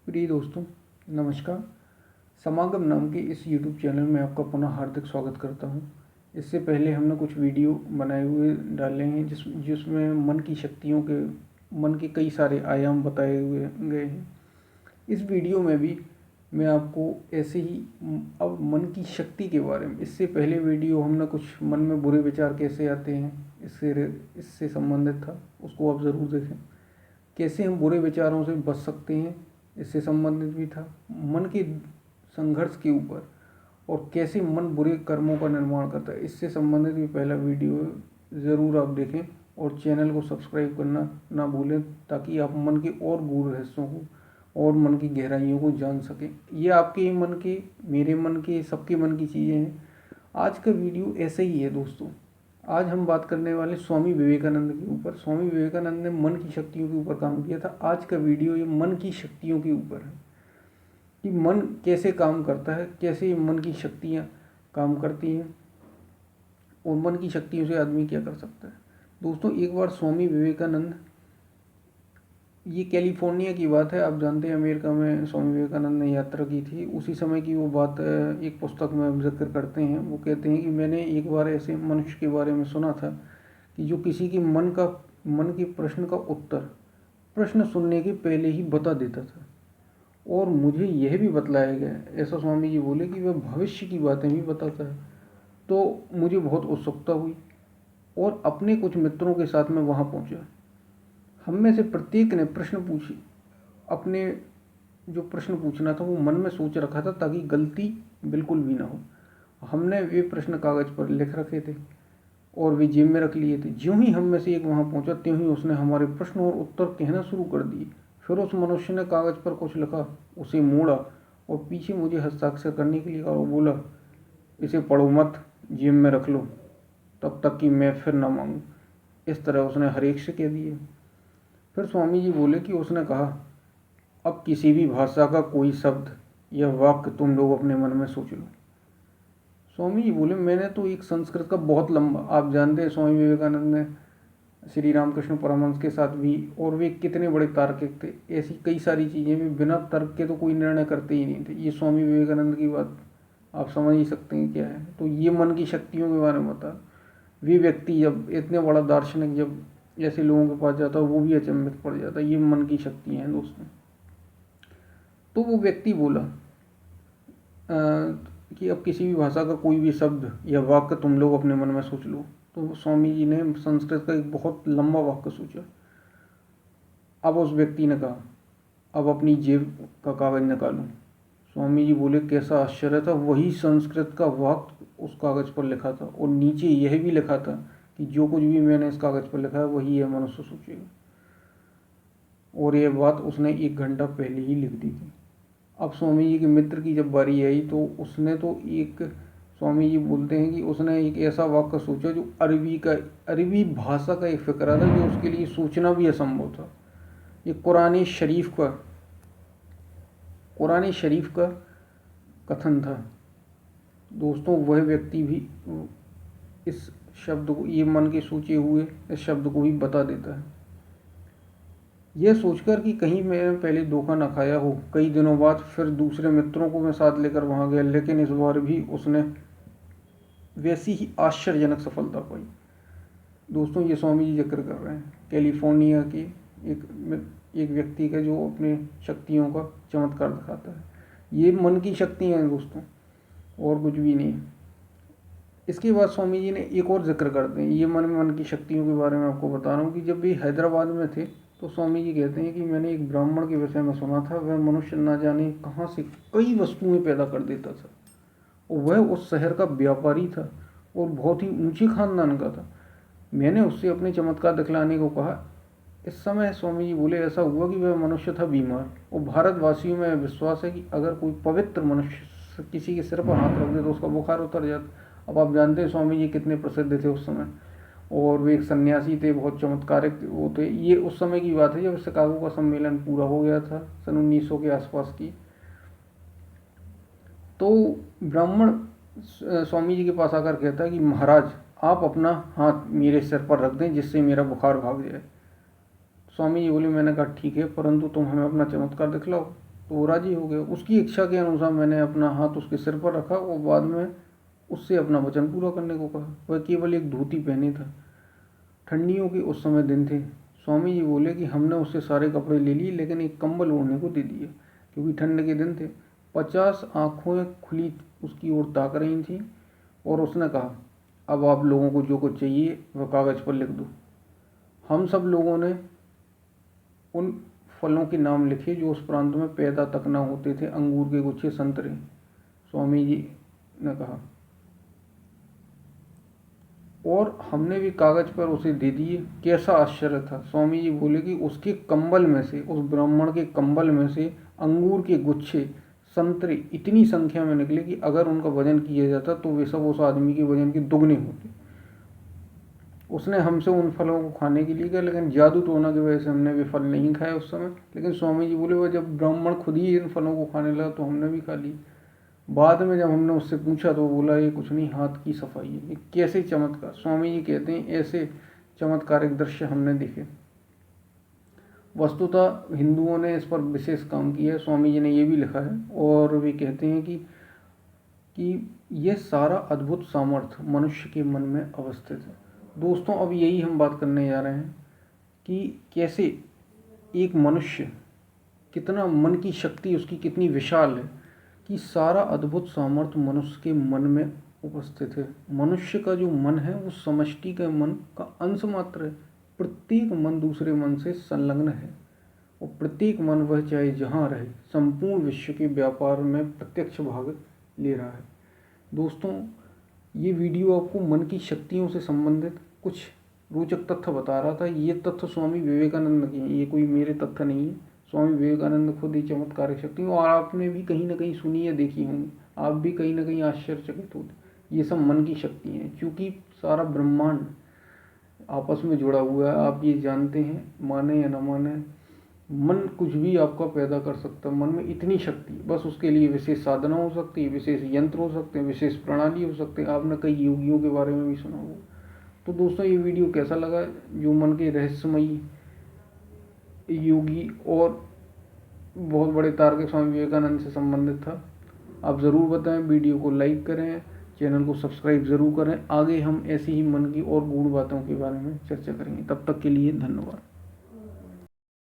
प्रिय दोस्तों, नमस्कार। समागम नाम के इस YouTube चैनल में आपका पुनः हार्दिक स्वागत करता हूं। इससे पहले हमने कुछ वीडियो बनाए हुए डाले हैं जिसमें मन के कई सारे आयाम बताए हुए गए हैं। इस वीडियो में भी मैं आपको ऐसे ही अब मन की शक्ति के बारे में, इससे पहले वीडियो हमने कुछ मन में बुरे विचार कैसे आते हैं इससे संबंधित था, उसको आप ज़रूर देखें। कैसे हम बुरे विचारों से बच सकते हैं, इससे संबंधित भी था। मन के संघर्ष के ऊपर और कैसे मन बुरे कर्मों का निर्माण करता है, इससे संबंधित भी पहला वीडियो ज़रूर आप देखें और चैनल को सब्सक्राइब करना ना भूलें, ताकि आप मन के और गूढ़ रहस्यों को और मन की गहराइयों को जान सकें। ये आपके मन के, मेरे मन के, सबके मन की चीज़ें हैं। आज का वीडियो ऐसे ही है दोस्तों। आज हम बात करने वाले स्वामी विवेकानंद के ऊपर। स्वामी विवेकानंद ने मन की शक्तियों के ऊपर काम किया था। आज का वीडियो ये मन की शक्तियों के ऊपर है कि मन कैसे काम करता है, कैसे मन की शक्तियाँ काम करती हैं और मन की शक्तियों से आदमी क्या कर सकता है। दोस्तों, एक बार स्वामी विवेकानंद, ये कैलिफोर्निया की बात है, आप जानते हैं अमेरिका में स्वामी विवेकानंद ने यात्रा की थी। उसी समय की वो बात एक पुस्तक में हम जिक्र करते हैं। वो कहते हैं कि मैंने एक बार ऐसे मनुष्य के बारे में सुना था कि जो किसी की मन के प्रश्न का उत्तर प्रश्न सुनने के पहले ही बता देता था। और मुझे यह भी बतलाया गया, ऐसा स्वामी जी बोले, कि वह भविष्य की बातें भी बताता है। तो मुझे बहुत उत्सुकता हुई और अपने कुछ मित्रों के साथ में वहाँ पहुँचा। हम में से प्रत्येक ने प्रश्न पूछी, अपने जो प्रश्न पूछना था वो मन में सोच रखा था, ताकि गलती बिल्कुल भी ना हो। हमने वे प्रश्न कागज़ पर लिख रखे थे और वे जेब में रख लिए थे। ज्यों ही हम में से एक वहाँ पहुँचा, त्यों ही उसने हमारे प्रश्न और उत्तर कहना शुरू कर दिए। फिर उस मनुष्य ने कागज़ पर कुछ लिखा, उसे मोड़ा और पीछे मुझे हस्ताक्षर करने के लिए कहा और बोला, इसे पढ़ो मत, जेब में रख लो तब तक कि मैं फिर ना मांगूँ। इस तरह उसने हर एक से कह दिए। फिर स्वामी जी बोले कि उसने कहा, अब किसी भी भाषा का कोई शब्द या वाक्य तुम लोग अपने मन में सोच लो। स्वामी जी बोले, मैंने तो एक संस्कृत का बहुत लंबा, आप जानते हैं स्वामी विवेकानंद ने श्री रामकृष्ण परमहंस के साथ भी, और वे कितने बड़े तार्किक थे, ऐसी कई सारी चीज़ें भी बिना तर्क के तो कोई निर्णय करते ही नहीं थे। ये स्वामी विवेकानंद की बात आप समझ ही सकते हैं क्या है। तो ये मन की शक्तियों के बारे में बता। वे व्यक्ति जब इतने बड़ा दार्शनिक जब ऐसे लोगों के पास जाता है, वो भी अचंभित पड़ जाता है। ये मन की शक्तियाँ हैं दोस्तों। तो वो व्यक्ति बोला कि अब किसी भी भाषा का कोई भी शब्द या वाक्य तुम लोग अपने मन में सोच लो। तो स्वामी जी ने संस्कृत का एक बहुत लंबा वाक्य सोचा। अब उस व्यक्ति ने कहा, अब अपनी जेब का कागज़ निकालो। स्वामी जी बोले, कैसा आश्चर्य था। वही संस्कृत का वाक्य उस कागज़ पर लिखा था और नीचे यह भी लिखा था कि जो कुछ भी मैंने इस कागज़ पर लिखा है वही यह मनुष्य सोचेगा। और यह बात उसने 1 घंटा पहले ही लिख दी थी। अब स्वामी जी के मित्र की जब बारी आई तो उसने तो एक, स्वामी जी बोलते हैं कि उसने एक ऐसा वाक्य सोचा जो अरबी भाषा का एक फ़िक्रा था, जो उसके लिए सोचना भी असंभव था। ये कुरान शरीफ का कथन था दोस्तों। वह व्यक्ति भी इस शब्द को, ये मन के सोचे हुए इस शब्द को भी बता देता है। यह सोचकर कि कहीं मैंने पहले धोखा न खाया हो, कई दिनों बाद फिर दूसरे मित्रों को मैं साथ लेकर वहाँ गया, लेकिन इस बार भी उसने वैसी ही आश्चर्यजनक सफलता पाई। दोस्तों, ये स्वामी जी जिक्र कर रहे हैं कैलिफोर्निया के एक व्यक्ति का, जो अपने शक्तियों का चमत्कार दिखाता है। ये मन की शक्तियाँ हैं दोस्तों, और कुछ भी नहीं है। इसके बाद स्वामी जी ने एक और जिक्र करते हैं, ये मन की शक्तियों के बारे में आपको बता रहा हूँ, कि जब भी हैदराबाद में थे तो स्वामी जी कहते हैं कि मैंने एक ब्राह्मण के विषय में सुना था। वह मनुष्य न जाने कहाँ से कई वस्तुएं पैदा कर देता था, और वह उस शहर का व्यापारी था और बहुत ही ऊंचे खानदान का था। मैंने उससे अपने चमत्कार दिखलाने को कहा। इस समय स्वामी जी बोले, ऐसा हुआ कि वह मनुष्य था बीमार, और भारतवासियों में विश्वास है कि अगर कोई पवित्र मनुष्य किसी के सिर पर हाथ रख दे तो उसका बुखार उतर जाता। अब आप जानते हैं स्वामी जी कितने प्रसिद्ध थे उस समय, और वे एक सन्यासी थे, बहुत चमत्कारिक वो थे। ये उस समय की बात है जब शिकागो का सम्मेलन पूरा हो गया था, सन 1900 के आसपास की। तो ब्राह्मण स्वामी जी के पास आकर कहता है कि महाराज, आप अपना हाथ मेरे सिर पर रख दें जिससे मेरा बुखार भाग जाए। स्वामी जी बोले, मैंने कहा ठीक है, परंतु तुम हमें अपना चमत्कार दिखलाओ। तो वो राजी हो गया। उसकी इच्छा के अनुसार मैंने अपना हाथ उसके सिर पर रखा और बाद में उससे अपना वचन पूरा करने को कहा। वह केवल एक धोती पहने था। ठंडियों के उस समय दिन थे। स्वामी जी बोले कि हमने उससे सारे कपड़े ले लिए लेकिन एक कंबल ओढ़ने को दे दिया, क्योंकि ठंड के दिन थे। 50 आंखें खुली उसकी ओर ताक रही थीं और उसने कहा, अब आप लोगों को जो कुछ चाहिए वह कागज़ पर लिख दो। हम सब लोगों ने उन फलों के नाम लिखे जो उस प्रांत में पैदा तक न होते थे। अंगूर के गुच्छे, संतरे। स्वामी जी ने कहा, और हमने भी कागज पर उसे दे दिए। कैसा आश्चर्य था। स्वामी जी बोले कि उसके कंबल में से, उस ब्राह्मण के कंबल में से अंगूर के गुच्छे, संतरे इतनी संख्या में निकले कि अगर उनका वजन किया जाता तो वे सब उस आदमी के वजन के दुगने होते। उसने हमसे उन फलों को खाने के लिए कहा, लेकिन जादू टोना की वजह से हमने वे फल नहीं खाए उस समय। लेकिन स्वामी जी बोले वह जब ब्राह्मण खुद ही इन फलों को खाने लगा तो हमने भी खा ली। बाद में जब हमने उससे पूछा तो वो बोला ये कुछ नहीं, हाथ की सफाई है। ये कैसे चमत्कार। स्वामी जी कहते हैं ऐसे चमत्कारिक दृश्य हमने देखे। वस्तुतः हिंदुओं ने इस पर विशेष काम किया है। स्वामी जी ने ये भी लिखा है और वे कहते हैं कि यह सारा अद्भुत सामर्थ्य मनुष्य के मन में अवस्थित है। दोस्तों, अब यही हम बात करने जा रहे हैं कि कैसे एक मनुष्य, कितना मन की शक्ति उसकी कितनी विशाल है कि सारा अद्भुत सामर्थ्य मनुष्य के मन में उपस्थित है। मनुष्य का जो मन है वो समष्टि के मन का अंश मात्र है। प्रत्येक मन दूसरे मन से संलग्न है और प्रत्येक मन, वह चाहे जहाँ रहे, संपूर्ण विश्व के व्यापार में प्रत्यक्ष भाग ले रहा है। दोस्तों, ये वीडियो आपको मन की शक्तियों से संबंधित कुछ रोचक तथ्य बता रहा था। ये तथ्य स्वामी विवेकानंद के हैं, ये कोई मेरे तथ्य नहीं है। स्वामी विवेकानंद खुद ही चमत्कारिक शक्ति, और आपने भी कहीं ना कहीं सुनी या देखी होंगी। आप भी कहीं ना कहीं आश्चर्यचकित होते। ये सब मन की शक्ति हैं, क्योंकि सारा ब्रह्मांड आपस में जुड़ा हुआ है। आप ये जानते हैं, माने या न माने, मन कुछ भी आपका पैदा कर सकता है। मन में इतनी शक्ति, बस उसके लिए विशेष साधना हो सकती है, विशेष यंत्र हो सकते हैं, विशेष प्रणाली हो सकते हैं। आपने कई योगियों के बारे में भी सुना होगा। तो दोस्तों, ये वीडियो कैसा लगा? जो मन के रहस्यमयी योगी और बहुत बड़े तार्किक स्वामी विवेकानंद से संबंधित था, आप ज़रूर बताएं। वीडियो को लाइक करें, चैनल को सब्सक्राइब ज़रूर करें। आगे हम ऐसी ही मन की और गूढ़ बातों के बारे में चर्चा करेंगे। तब तक के लिए धन्यवाद।